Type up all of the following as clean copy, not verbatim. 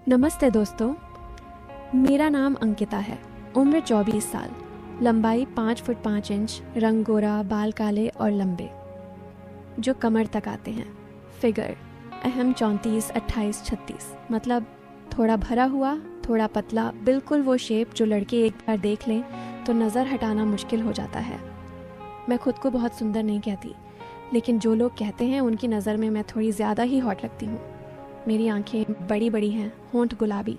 नमस्ते दोस्तों, मेरा नाम अंकिता है। उम्र 24 साल, लंबाई 5 फुट 5 इंच, रंग गोरा, बाल काले और लंबे जो कमर तक आते हैं। फिगर अहम 34, 28, 36, मतलब थोड़ा भरा हुआ, थोड़ा पतला, बिल्कुल वो शेप जो लड़के एक बार देख लें तो नज़र हटाना मुश्किल हो जाता है। मैं खुद को बहुत सुंदर नहीं कहती, लेकिन जो लोग कहते हैं उनकी नज़र में मैं थोड़ी ज़्यादा ही हॉट लगती हूँ। मेरी आंखें बड़ी बड़ी हैं, होंठ गुलाबी,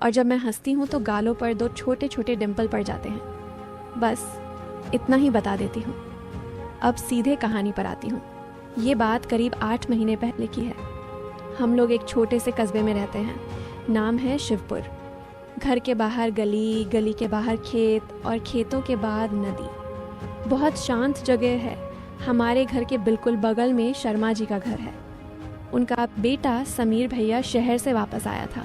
और जब मैं हंसती हूँ तो गालों पर 2 छोटे छोटे डिम्पल पड़ जाते हैं। बस इतना ही बता देती हूँ। अब सीधे कहानी पर आती हूँ। ये बात करीब 8 महीने पहले की है। हम लोग एक छोटे से कस्बे में रहते हैं, नाम है शिवपुर। घर के बाहर गली, गली के बाहर खेत और खेतों के बाद नदी। बहुत शांत जगह है। हमारे घर के बिल्कुल बगल में शर्मा जी का घर है। उनका बेटा समीर भैया शहर से वापस आया था,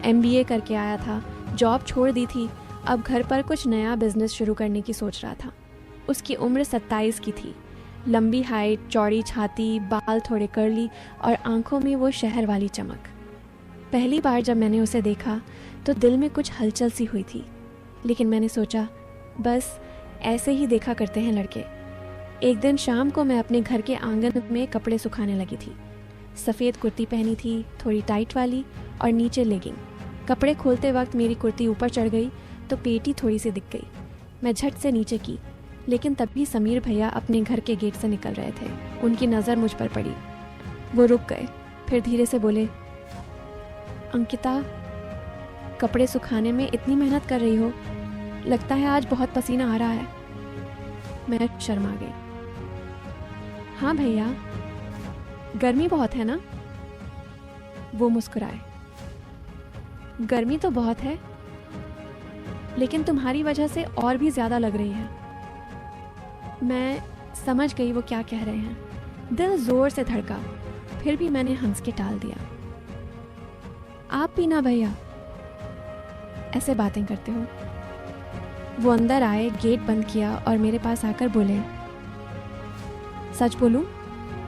MBA करके आया था, जॉब छोड़ दी थी, अब घर पर कुछ नया बिजनेस शुरू करने की सोच रहा था। उसकी उम्र 27 की थी, लंबी हाइट, चौड़ी छाती, बाल थोड़े कर्ली और आंखों में वो शहर वाली चमक। पहली बार जब मैंने उसे देखा तो दिल में कुछ हलचल सी हुई थी, लेकिन मैंने सोचा बस ऐसे ही देखा करते हैं लड़के। एक दिन शाम को मैं अपने घर के आंगन में कपड़े सुखाने लगी थी। सफ़ेद कुर्ती पहनी थी, थोड़ी टाइट वाली, और नीचे लेगिंग। कपड़े खोलते वक्त मेरी कुर्ती ऊपर चढ़ गई तो पेटी थोड़ी सी दिख गई। मैं झट से नीचे की, लेकिन तभी समीर भैया अपने घर के गेट से निकल रहे थे। उनकी नज़र मुझ पर पड़ी। वो रुक गए, फिर धीरे से बोले, अंकिता, कपड़े सुखाने में इतनी मेहनत कर रही हो, लगता है आज बहुत पसीना आ रहा है। मैं शर्मा गई। हाँ भैया, गर्मी बहुत है ना? वो मुस्कुराए। गर्मी तो बहुत है, लेकिन तुम्हारी वजह से और भी ज़्यादा लग रही है। मैं समझ गई वो क्या कह रहे हैं। दिल ज़ोर से धड़का, फिर भी मैंने हंस के टाल दिया। आप भी ना भैया ऐसे बातें करते हो। वो अंदर आए, गेट बंद किया और मेरे पास आकर बोले, सच बोलूं,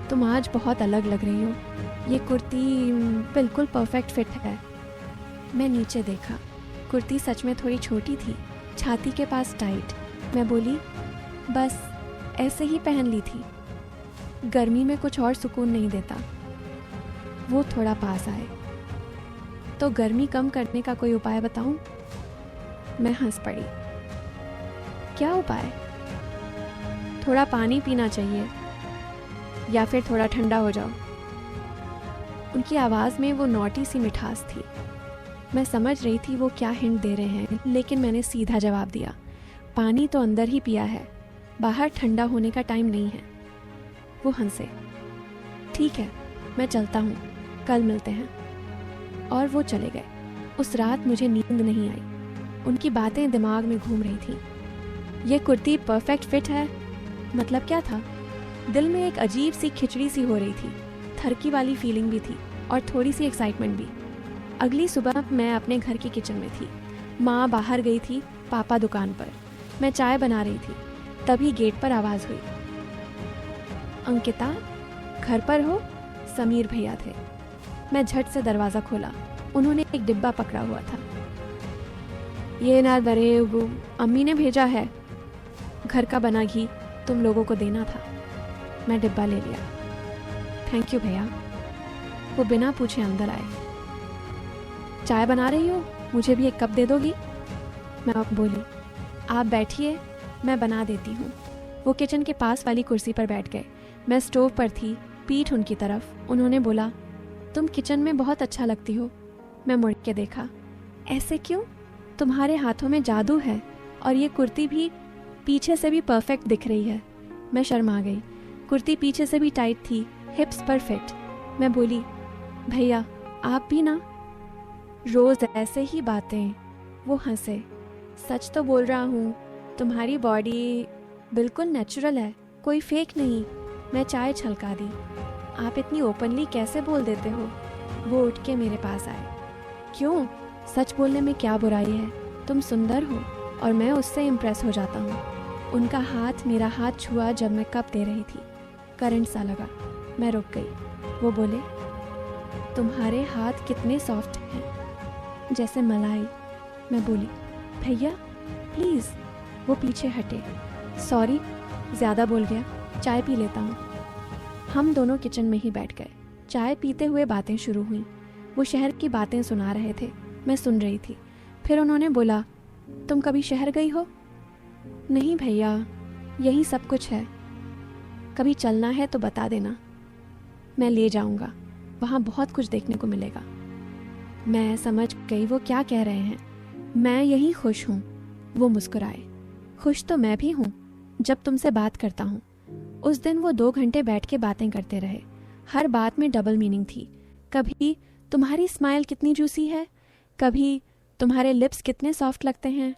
तुम आज बहुत अलग लग रही हो। ये कुर्ती बिल्कुल परफेक्ट फिट है। मैं नीचे देखा। कुर्ती सच में थोड़ी छोटी थी, छाती के पास टाइट। मैं बोली, बस ऐसे ही पहन ली थी। गर्मी में कुछ और सुकून नहीं देता। वो थोड़ा पास आए। तो गर्मी कम करने का कोई उपाय बताऊं? मैं हंस पड़ी। क्या उपाय? थोड़ा पानी पीना चाहिए, या फिर थोड़ा ठंडा हो जाओ। उनकी आवाज़ में वो नॉटी सी मिठास थी। मैं समझ रही थी वो क्या हिंट दे रहे हैं, लेकिन मैंने सीधा जवाब दिया, पानी तो अंदर ही पिया है, बाहर ठंडा होने का टाइम नहीं है। वो हंसे। ठीक है, मैं चलता हूँ, कल मिलते हैं। और वो चले गए। उस रात मुझे नींद नहीं आई। उनकी बातें दिमाग में घूम रही थी। ये कुर्ती परफेक्ट फिट है, मतलब क्या था? दिल में एक अजीब सी खिचड़ी सी हो रही थी। थरकी वाली फीलिंग भी थी और थोड़ी सी एक्साइटमेंट भी। अगली सुबह मैं अपने घर की किचन में थी। माँ बाहर गई थी, पापा दुकान पर। मैं चाय बना रही थी, तभी गेट पर आवाज़ हुई, अंकिता, घर पर हो? समीर भैया थे। मैं झट से दरवाज़ा खोला। उन्होंने एक डिब्बा पकड़ा हुआ था। ये ना दरे, वो अम्मी ने भेजा है, घर का बना घी, तुम लोगों को देना था। मैं डिब्बा ले लिया। थैंक यू भैया। वो बिना पूछे अंदर आए। चाय बना रही हो, मुझे भी एक कप दे दोगी? मैं बोली, आप बैठिए, मैं बना देती हूँ। वो किचन के पास वाली कुर्सी पर बैठ गए। मैं स्टोव पर थी, पीठ उनकी तरफ। उन्होंने बोला, तुम किचन में बहुत अच्छा लगती हो। मैं मुड़ के देखा। ऐसे क्यों? तुम्हारे हाथों में जादू है, और ये कुर्ती भी पीछे से भी परफेक्ट दिख रही है। मैं शर्मा गई। कुर्ती पीछे से भी टाइट थी, हिप्स पर फिट। मैं बोली, भैया आप भी ना? रोज़ ऐसे ही बातें। वो हंसे। सच तो बोल रहा हूँ, तुम्हारी बॉडी बिल्कुल नेचुरल है, कोई फेक नहीं। मैं चाय छलका दी। आप इतनी ओपनली कैसे बोल देते हो? वो उठ के मेरे पास आए। क्यों? सच बोलने में क्या बुराई है? तुम सुंदर हो और मैं उससे इम्प्रेस हो जाता हूँ। उनका हाथ मेरा हाथ छुआ जब मैं कप दे रही थी। करंट सा लगा। मैं रुक गई। वो बोले, तुम्हारे हाथ कितने सॉफ्ट हैं। जैसे मलाई। मैं बोली, भैया प्लीज़। वो पीछे हटे। सॉरी, ज़्यादा बोल गया, चाय पी लेता हूँ। हम दोनों किचन में ही बैठ गए। चाय पीते हुए बातें शुरू हुईं। वो शहर की बातें सुना रहे थे, मैं सुन रही थी। फिर उन्होंने बोला, तुम कभी शहर गई हो? नहीं भैया, यही सब कुछ है। कभी चलना है तो बता देना, मैं ले जाऊंगा। वहाँ बहुत कुछ देखने को मिलेगा। मैं समझ गई वो क्या कह रहे हैं। मैं यही खुश हूँ। वो मुस्कुराए। खुश तो मैं भी हूँ जब तुमसे बात करता हूँ। उस दिन वो 2 घंटे बैठ के बातें करते रहे। हर बात में डबल मीनिंग थी। कभी तुम्हारी स्माइल कितनी जूसी है, कभी तुम्हारे लिप्स कितने सॉफ्ट लगते हैं,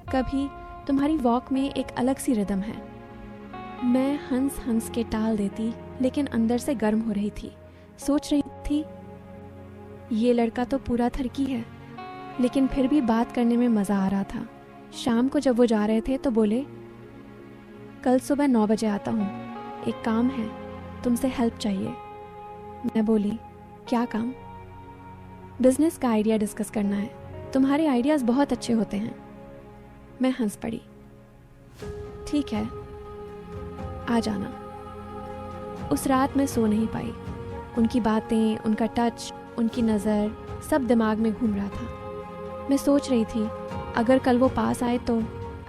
कभी तुम्हारी वॉक में एक अलग सी रिदम है। मैं हंस हंस के टाल देती, लेकिन अंदर से गर्म हो रही थी। सोच रही थी, ये लड़का तो पूरा थरकी है, लेकिन फिर भी बात करने में मज़ा आ रहा था। शाम को जब वो जा रहे थे तो बोले, कल सुबह 9 बजे आता हूँ, एक काम है, तुमसे हेल्प चाहिए। मैं बोली, क्या काम? बिजनेस का आइडिया डिस्कस करना है। तुम्हारे आइडियाज़ बहुत अच्छे होते हैं। मैं हंस पड़ी। ठीक है, आ जाना। उस रात मैं सो नहीं पाई। उनकी बातें, उनका टच, उनकी नज़र, सब दिमाग में घूम रहा था। मैं सोच रही थी, अगर कल वो पास आए तो,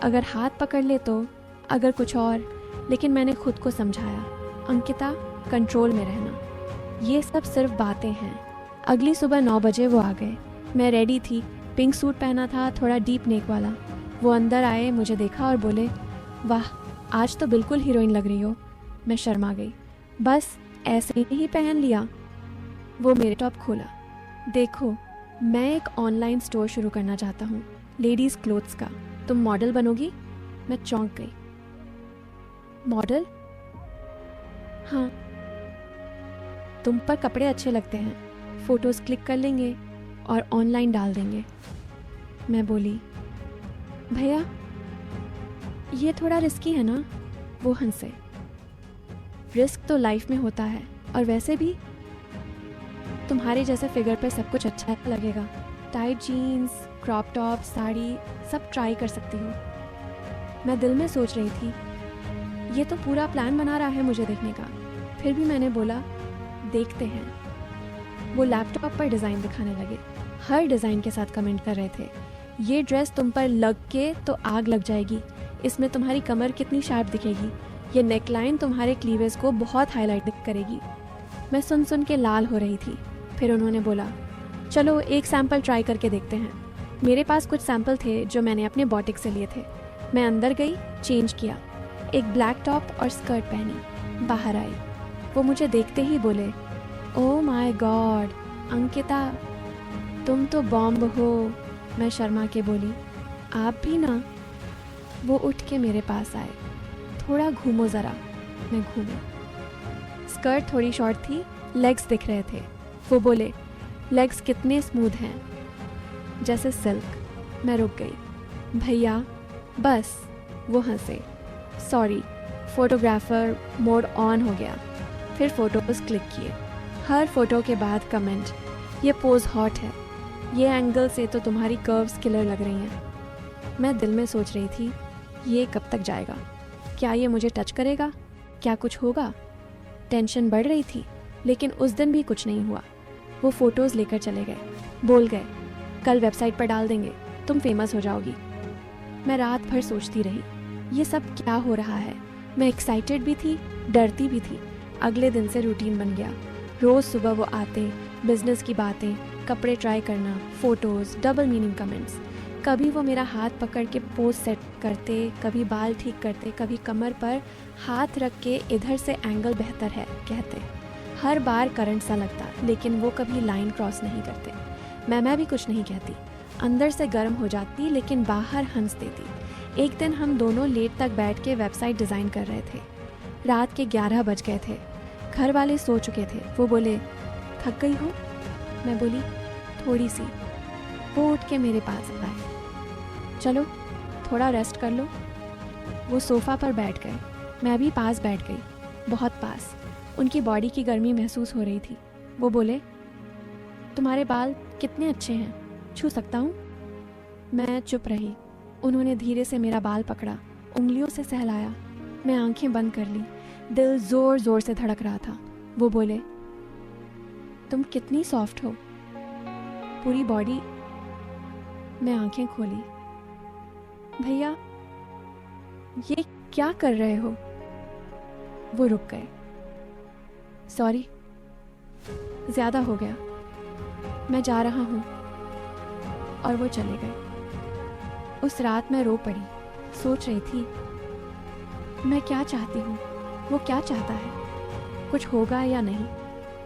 अगर हाथ पकड़ ले तो, अगर कुछ और। लेकिन मैंने खुद को समझाया, अंकिता, कंट्रोल में रहना। ये सब सिर्फ बातें हैं। अगली सुबह 9 बजे वो आ गए। मैं रेडी थी, पिंक सूट पहना था, थोड़ा डीप नेक वाला। वो अंदर आए, मुझे देखा और बोले, वाह, आज तो बिल्कुल हीरोइन लग रही हो। मैं शर्मा गई। बस ऐसे ही पहन लिया। वो मेरे टॉप खोला। देखो, मैं एक ऑनलाइन स्टोर शुरू करना चाहता हूँ, लेडीज़ क्लोथ्स का। तुम मॉडल बनोगी? मैं चौंक गई। मॉडल? हाँ, तुम पर कपड़े अच्छे लगते हैं, फ़ोटोज़ क्लिक कर लेंगे और ऑनलाइन डाल देंगे। मैं बोली, भैया ये थोड़ा रिस्की है ना? वो हंसे। रिस्क तो लाइफ में होता है, और वैसे भी तुम्हारे जैसे फिगर पे सब कुछ अच्छा लगेगा। Tight jeans, crop top, sari, सब ट्राई कर सकती हो। मैं दिल में सोच रही थी, ये तो पूरा प्लान बना रहा है मुझे देखने का। फिर भी मैंने बोला, देखते हैं। वो लैपटॉप पर डिज़ाइन दिखाने लगे। हर डिज़ाइन के साथ कमेंट कर रहे थे, ये ड्रेस तुम पर लग के तो आग लग जाएगी, इसमें तुम्हारी कमर कितनी शार्प दिखेगी, ये नेकलाइन तुम्हारे क्लीवेज को बहुत हाईलाइट करेगी। मैं सुन सुन के लाल हो रही थी। फिर उन्होंने बोला, चलो एक सैम्पल ट्राई करके देखते हैं। मेरे पास कुछ सैम्पल थे जो मैंने अपने बॉटिक से लिए थे। मैं अंदर गई, चेंज किया, एक ब्लैक टॉप और स्कर्ट पहनी, बाहर आई। वो मुझे देखते ही बोले, ओह माय गॉड अंकिता, तुम तो बॉम्ब हो। मैं शर्मा के बोली, आप भी ना। वो उठ के मेरे पास आए। थोड़ा घूमो ज़रा। मैं घूमी। स्कर्ट थोड़ी शॉर्ट थी, लेग्स दिख रहे थे। वो बोले, लेग्स कितने स्मूथ हैं, जैसे सिल्क। मैं रुक गई। भैया बस। वो हंसे। सॉरी, फोटोग्राफर मोड ऑन हो गया। फिर फ़ोटोज़ क्लिक किए। हर फ़ोटो के बाद कमेंट, ये पोज़ हॉट है, ये एंगल से तो तुम्हारी कर्व्स किलर लग रही हैं। मैं दिल में सोच रही थी, ये कब तक जाएगा? क्या ये मुझे टच करेगा? क्या कुछ होगा? टेंशन बढ़ रही थी, लेकिन उस दिन भी कुछ नहीं हुआ। वो फ़ोटोज़ लेकर चले गए। बोल गए, कल वेबसाइट पर डाल देंगे, तुम फेमस हो जाओगी। मैं रात भर सोचती रही, ये सब क्या हो रहा है। मैं एक्साइटेड भी थी, डरती भी थी। अगले दिन से रूटीन बन गया। रोज़ सुबह वो आते, बिजनेस की बातें, कपड़े ट्राई करना, फ़ोटोज़, डबल मीनिंग कमेंट्स। कभी वो मेरा हाथ पकड़ के पोज सेट करते, कभी बाल ठीक करते, कभी कमर पर हाथ रख के इधर से एंगल बेहतर है कहते। हर बार करंट सा लगता, लेकिन वो कभी लाइन क्रॉस नहीं करते। मैं भी कुछ नहीं कहती, अंदर से गर्म हो जाती, लेकिन बाहर हंस देती। एक दिन हम दोनों लेट तक बैठ के वेबसाइट डिज़ाइन कर रहे थे। रात के 11 बज गए थे। घर वाले सो चुके थे। वो बोले, थक गई हो? मैं बोली, थोड़ी सी। वो उठ के मेरे पास आए, चलो थोड़ा रेस्ट कर लो। वो सोफ़ा पर बैठ गए। मैं भी पास बैठ गई, बहुत पास। उनकी बॉडी की गर्मी महसूस हो रही थी। वो बोले, तुम्हारे बाल कितने अच्छे हैं, छू सकता हूँ? मैं चुप रही। उन्होंने धीरे से मेरा बाल पकड़ा, उंगलियों से सहलाया। मैं आंखें बंद कर ली। दिल जोर जोर से धड़क रहा था। वो बोले, तुम कितनी सॉफ्ट हो, पूरी बॉडी। मैं आंखें खोली। भैया, ये क्या कर रहे हो? वो रुक गए। सॉरी, ज्यादा हो गया, मैं जा रहा हूँ। और वो चले गए। उस रात मैं रो पड़ी, सोच रही थी मैं क्या चाहती हूँ, वो क्या चाहता है, कुछ होगा या नहीं।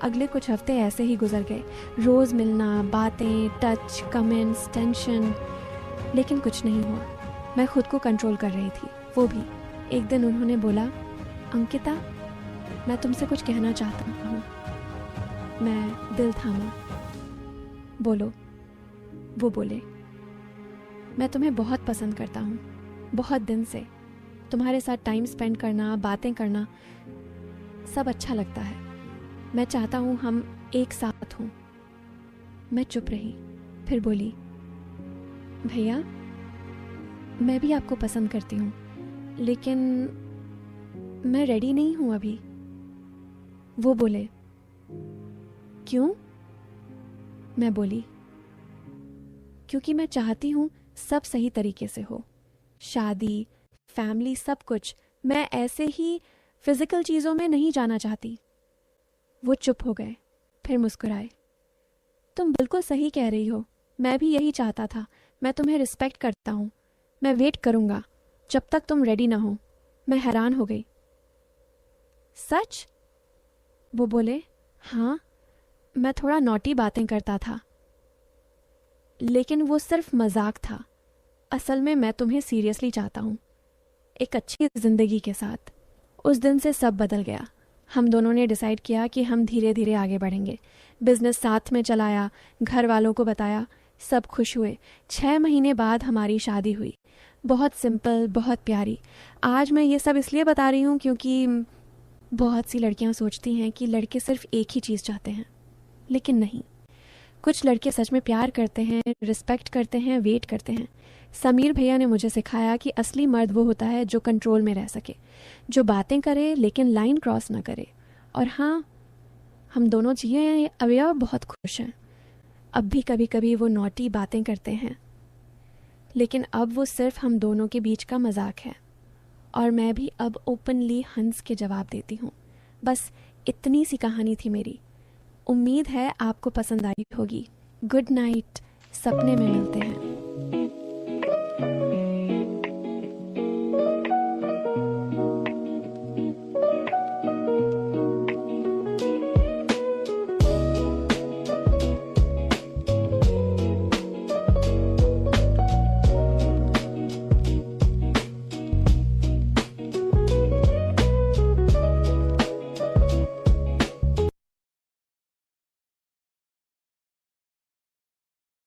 अगले कुछ हफ्ते ऐसे ही गुजर गए, रोज़ मिलना, बातें, टच, कमेंट्स, टेंशन, लेकिन कुछ नहीं हुआ। मैं खुद को कंट्रोल कर रही थी, वो भी। एक दिन उन्होंने बोला, अंकिता, मैं तुमसे कुछ कहना चाहता हूँ। मैं दिल थामा। बोलो। वो बोले, मैं तुम्हें बहुत पसंद करता हूँ, बहुत दिन से। तुम्हारे साथ टाइम स्पेंड करना, बातें करना, सब अच्छा लगता है। मैं चाहता हूँ हम एक साथ हों। मैं चुप रही, फिर बोली, भैया, मैं भी आपको पसंद करती हूँ, लेकिन मैं रेडी नहीं हूँ अभी। वो बोले, क्यों? मैं बोली, क्योंकि मैं चाहती हूँ सब सही तरीके से हो, शादी, फैमिली, सब कुछ। मैं ऐसे ही फिजिकल चीज़ों में नहीं जाना चाहती। वो चुप हो गए, फिर मुस्कुराए। तुम बिल्कुल सही कह रही हो, मैं भी यही चाहता था। मैं तुम्हें रिस्पेक्ट करता हूँ। मैं वेट करूँगा जब तक तुम रेडी ना हो। मैं हैरान हो गई। सच? वो बोले, हाँ, मैं थोड़ा नॉटी बातें करता था, लेकिन वो सिर्फ मजाक था। असल में मैं तुम्हें सीरियसली चाहता हूँ, एक अच्छी जिंदगी के साथ। उस दिन से सब बदल गया। हम दोनों ने डिसाइड किया कि हम धीरे धीरे आगे बढ़ेंगे। बिजनेस साथ में चलाया, घर वालों को बताया, सब खुश हुए। 6 महीने बाद हमारी शादी हुई। बहुत सिंपल, बहुत प्यारी। आज मैं ये सब इसलिए बता रही हूँ क्योंकि बहुत सी लड़कियाँ सोचती हैं कि लड़के सिर्फ एक ही चीज़ चाहते हैं, लेकिन नहीं। कुछ लड़के सच में प्यार करते हैं, रिस्पेक्ट करते हैं, वेट करते हैं। समीर भैया ने मुझे सिखाया कि असली मर्द वो होता है जो कंट्रोल में रह सके, जो बातें करे लेकिन लाइन क्रॉस ना करे। और हाँ, हम दोनों जिए अभी अब बहुत खुश हैं। अब भी कभी कभी वो नॉटी बातें करते हैं, लेकिन अब वो सिर्फ हम दोनों के बीच का मजाक है। और मैं भी अब ओपनली हंस के जवाब देती हूँ। बस इतनी सी कहानी थी मेरी। उम्मीद है आपको पसंद आई होगी। गुड नाइट, सपने में मिलते हैं।